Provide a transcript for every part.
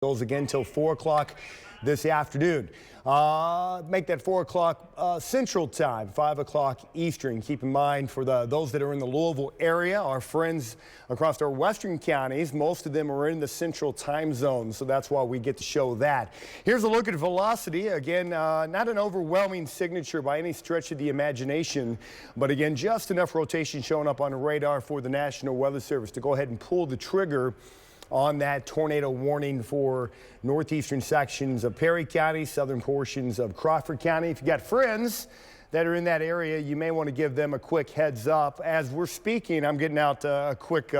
Goes again till 4 o'clock this afternoon. Make that 4 o'clock Central Time, 5 o'clock Eastern. Keep in mind for those that are in the Louisville area, our friends across our western counties, most of them are in the Central Time Zone, so that's why we get to show that. Here's a look at velocity. Again, not an overwhelming signature by any stretch of the imagination, but again, just enough rotation showing up on the radar for the National Weather Service to go ahead and pull the trigger on that tornado warning for northeastern sections of Perry County, southern portions of Crawford County. If you got friends that are in that area, you may want to give them a quick heads up. As we're speaking, I'm getting out a quick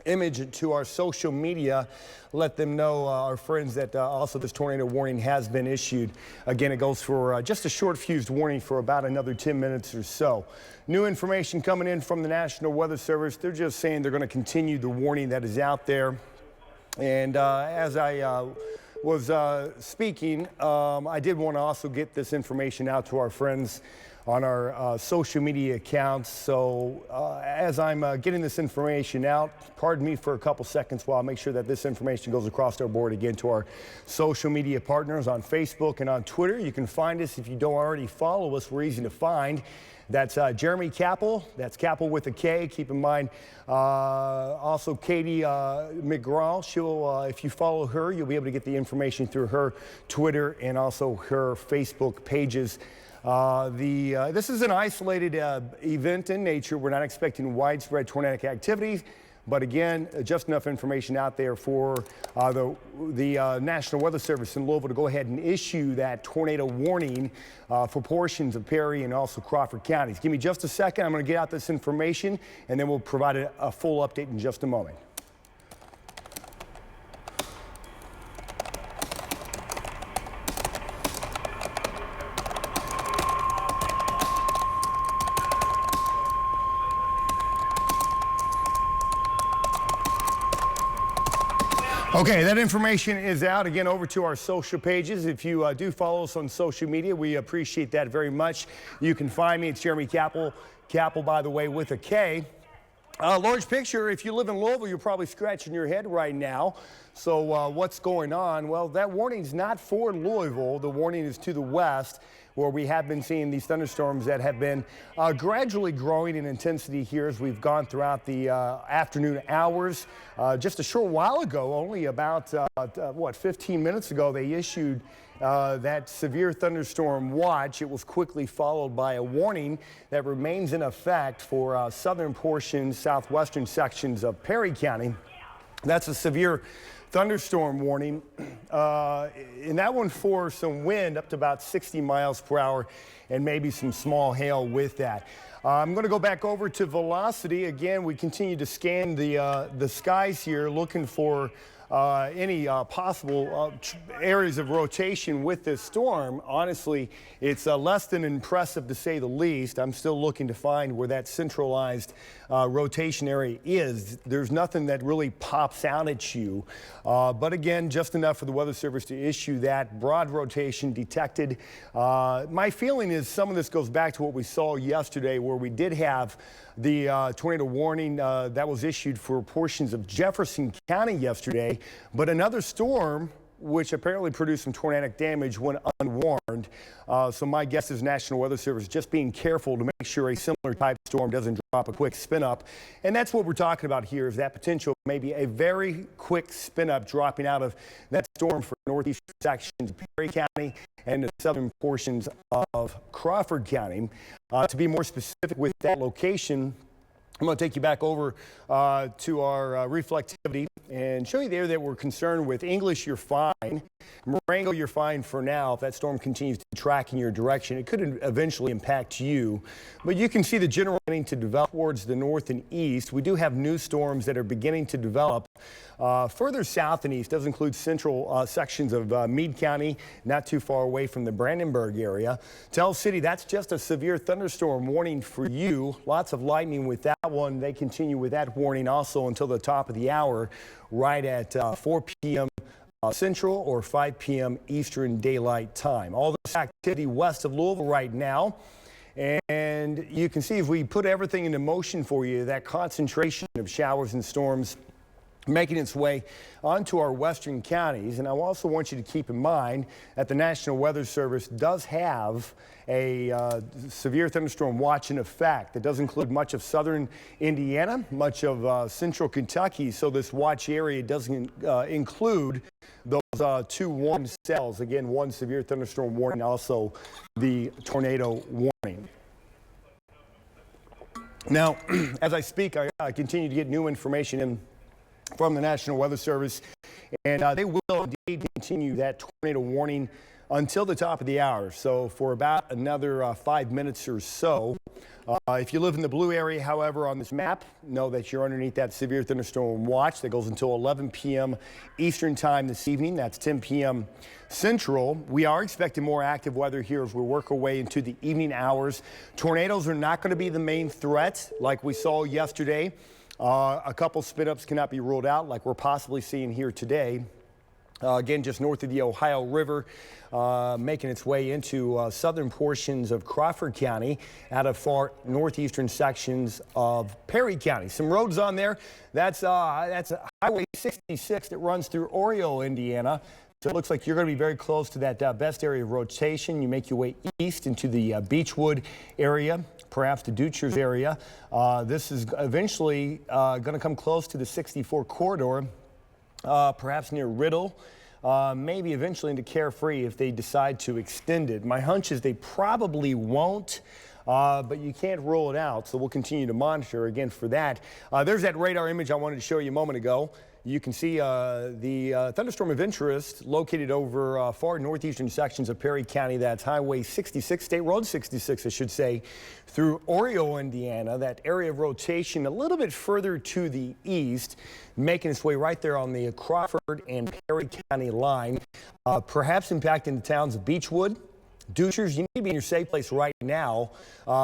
image to our social media. Let them know, our friends, that also this tornado warning has been issued. Again, it goes for just a short fused warning for about another 10 minutes or so. New information coming in from the National Weather Service. They're just saying they're going to continue the warning that is out there. And as I was speaking, I did want to also get this information out to our friends on our social media accounts. So as I'm getting this information out, pardon me for a couple seconds while I make sure that this information goes across our board again to our social media partners on Facebook and on Twitter. You can find us if you don't already follow us. We're easy to find. That's Jeremy Capel. That's Capel with a K. Keep in mind also Katie McGraw. She'll, if you follow her, you'll be able to get the information through her Twitter and also her Facebook pages. This is an isolated event in nature. We're not expecting widespread tornadic activity, but again, just enough information out there for the National Weather Service in Louisville to go ahead and issue that tornado warning for portions of Perry and also Crawford counties. Give me just a second. I'm going to get out this information, and then we'll provide a full update in just a moment. Okay, that information is out again over to our social pages. If you do follow us on social media, we appreciate that very much. You can find me. It's Jeremy Capel. Capel, by the way, with a K. Large picture, if you live in Louisville, you're probably scratching your head right now. So what's going on? Well, that warning's not for Louisville. The warning is to the west, where we have been seeing these thunderstorms that have been gradually growing in intensity here as we've gone throughout the afternoon hours. Just a short while ago, only about, 15 minutes ago, they issued that severe thunderstorm watch. It was quickly followed by a warning that remains in effect for southern portions, southwestern sections of Perry County. That's a severe thunderstorm warning, and that one for some wind up to about 60 miles per hour and maybe some small hail with that. I'm going to go back over to velocity. Again, we continue to scan the skies here, looking for any possible areas of rotation with this storm. Honestly, it's less than impressive to say the least. I'm still looking to find where that centralized rotation area is. There's nothing that really pops out at you. But again, just enough for the Weather Service to issue that broad rotation detected. My feeling is some of this goes back to what we saw yesterday, where we did have the tornado warning that was issued for portions of Jefferson County yesterday, but another storm which apparently produced some tornadic damage went unwarned. So my guess is National Weather Service just being careful to make sure a similar type storm doesn't drop a quick spin up. And that's what we're talking about here, is that potential maybe a very quick spin up dropping out of that storm for northeastern sections of Perry County and the southern portions of Crawford County. To be more specific with that location, I'm going to take you back over to our reflectivity and show you there that we're concerned with. English, you're fine. Marengo, you're fine for now. If that storm continues to track in your direction, it could eventually impact you. But you can see the general beginning to develop towards the north and east. We do have new storms that are beginning to develop further south and east. Does include central sections of Meade County, not too far away from the Brandenburg area. Tell City, that's just a severe thunderstorm warning for you. Lots of lightning with that one. They continue with that warning also until the top of the hour, right at 4 p.m. Central or 5 p.m. Eastern Daylight Time. All this activity west of Louisville right now. And you can see if we put everything into motion for you, that concentration of showers and storms making its way onto our western counties. And I also want you to keep in mind that the National Weather Service does have a severe thunderstorm watch in effect. That does include much of southern Indiana, much of central Kentucky. So this watch area doesn't include those two warning cells. Again, one severe thunderstorm warning, also the tornado warning. Now, as I speak, I continue to get new information in from the National Weather Service, and they will indeed continue that tornado warning until the top of the hour. So for about another 5 minutes or so. If you live in the blue area, however, on this map, know that you're underneath that severe thunderstorm watch that goes until 11 p.m. Eastern time this evening. That's 10 p.m. Central. We are expecting more active weather here as we work our way into the evening hours. Tornadoes are not going to be the main threat like we saw yesterday. A couple spin-ups cannot be ruled out like we're possibly seeing here today. Again, just north of the Ohio River, making its way into southern portions of Crawford County out of far northeastern sections of Perry County. Some roads on there. That's Highway 66 that runs through Oriole, Indiana. So it looks like you're going to be very close to that best area of rotation. You make your way east into the Beechwood area, perhaps the Dutchers area. This is eventually going to come close to the 64 corridor, perhaps near Riddle, maybe eventually into Carefree if they decide to extend it. My hunch is they probably won't. But you can't rule it out, so we'll continue to monitor again for that. There's that radar image I wanted to show you a moment ago. You can see the thunderstorm of interest located over far northeastern sections of Perry County. That's Highway 66, State Road 66, I should say, through Oriole, Indiana. That area of rotation a little bit further to the east, making its way right there on the Crawford and Perry County line, perhaps impacting the towns of Beechwood, Dutchers. You need to be in your safe place right now.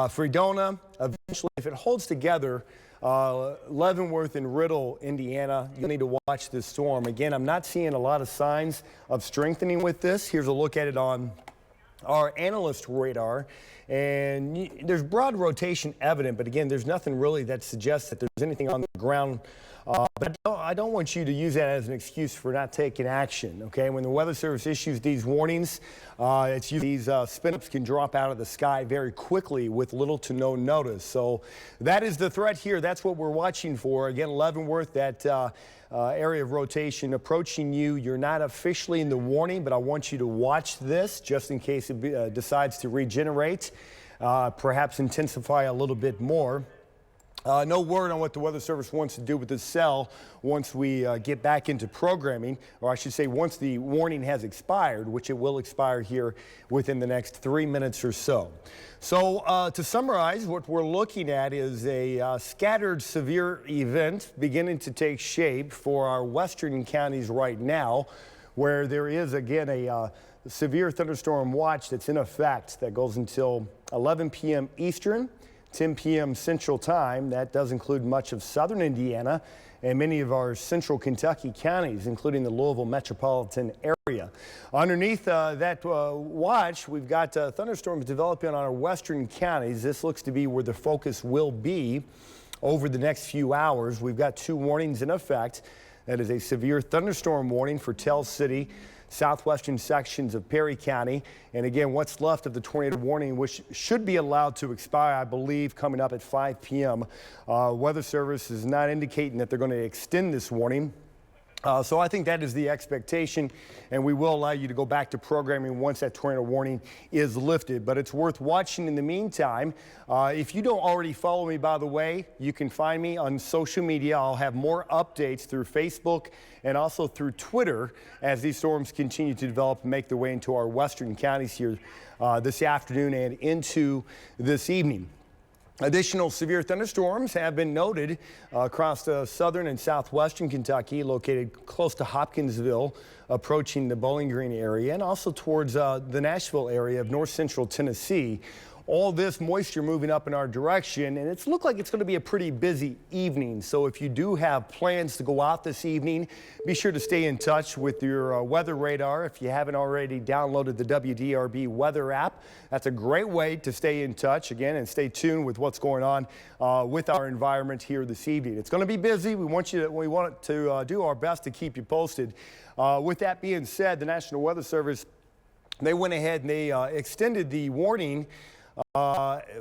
Fredonia, eventually, if it holds together, Leavenworth and Riddle, Indiana, you'll need to watch this storm. Again, I'm not seeing a lot of signs of strengthening with this. Here's a look at it on our analyst radar. And there's broad rotation evident, but again, there's nothing really that suggests that there's anything on the ground. But I don't want you to use that as an excuse for not taking action, okay? When the Weather Service issues these warnings, it's usually these spin-ups can drop out of the sky very quickly with little to no notice. So that is the threat here. That's what we're watching for. Again, Leavenworth, that area of rotation approaching you. You're not officially in the warning, but I want you to watch this just in case it decides to regenerate, perhaps intensify a little bit more. No word on what the Weather Service wants to do with this cell once we get back into programming, or I should say once the warning has expired, which it will expire here within the next 3 minutes or so. So to summarize, what we're looking at is a scattered severe event beginning to take shape for our western counties right now, where there is again a severe thunderstorm watch that's in effect that goes until 11 p.m. Eastern, 10 p.m. Central Time. That does include much of southern Indiana and many of our central Kentucky counties, including the Louisville metropolitan area. Underneath that watch, we've got thunderstorms developing on our western counties. This looks to be where the focus will be over the next few hours. We've got two warnings in effect. That is a severe thunderstorm warning for Tell City, southwestern sections of Perry County, and again, what's left of the tornado warning, which should be allowed to expire, I believe, coming up at 5 p.m. Weather Service is not indicating that they're going to extend this warning. So I think that is the expectation, and we will allow you to go back to programming once that tornado warning is lifted. But it's worth watching in the meantime. If you don't already follow me, by the way, you can find me on social media. I'll have more updates through Facebook and also through Twitter as these storms continue to develop and make their way into our western counties here this afternoon and into this evening. Additional severe thunderstorms have been noted across southern and southwestern Kentucky, located close to Hopkinsville, approaching the Bowling Green area, and also towards the Nashville area of north central Tennessee. all this moisture moving up in our direction, and it's looked like it's going to be a pretty busy evening. So if you do have plans to go out this evening, be sure to stay in touch with your weather radar. If you haven't already downloaded the WDRB weather app, that's a great way to stay in touch again and stay tuned with what's going on with our environment here this evening. It's going to be busy. We want to do our best to keep you posted. With that being said, the National Weather Service, they went ahead and they extended the warning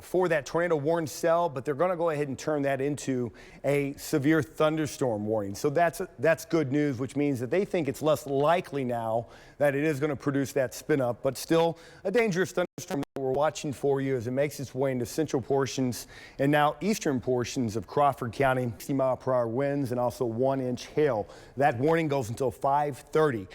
for that tornado warning cell, but they're going to go ahead and turn that into a severe thunderstorm warning. So that's good news, which means that they think it's less likely now that it is going to produce that spin up, but still a dangerous thunderstorm that we're watching for you as it makes its way into central portions and now eastern portions of Crawford County. 60-mile-per-hour winds and also 1-inch hail. That warning goes until 5:30.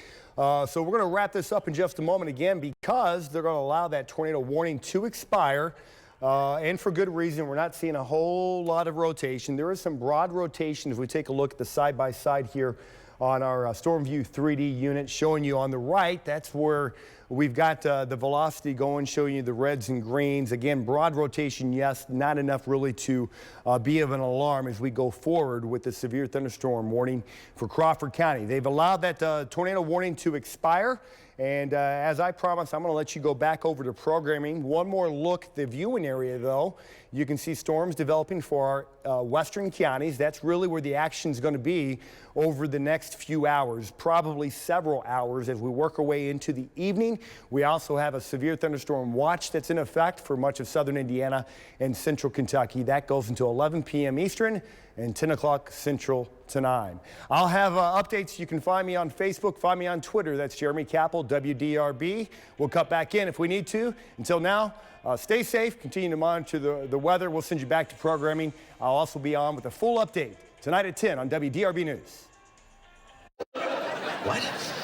So we're going to wrap this up in just a moment again because they're going to allow that tornado warning to expire. And for good reason. We're not seeing a whole lot of rotation. There is some broad rotation as we take a look at the side-by-side here on our Storm View 3D unit showing you on the right. That's where we've got the velocity going, showing you the reds and greens. Again, broad rotation, yes, not enough really to be of an alarm as we go forward with the severe thunderstorm warning for Crawford County. They've allowed that tornado warning to expire. And as I promised, I'm going to let you go back over to programming. One more look at the viewing area, though. You can see storms developing for our western counties. That's really where the action is going to be over the next few hours, probably several hours as we work our way into the evening. We also have a severe thunderstorm watch that's in effect for much of southern Indiana and central Kentucky. That goes until 11 p.m. Eastern and 10 o'clock Central to 9. I'll have updates. You can find me on Facebook, find me on Twitter. That's Jeremy Capel, WDRB. We'll cut back in if we need to. Until now, stay safe, continue to monitor the weather. We'll send you back to programming. I'll also be on with a full update tonight at 10 on WDRB News. What?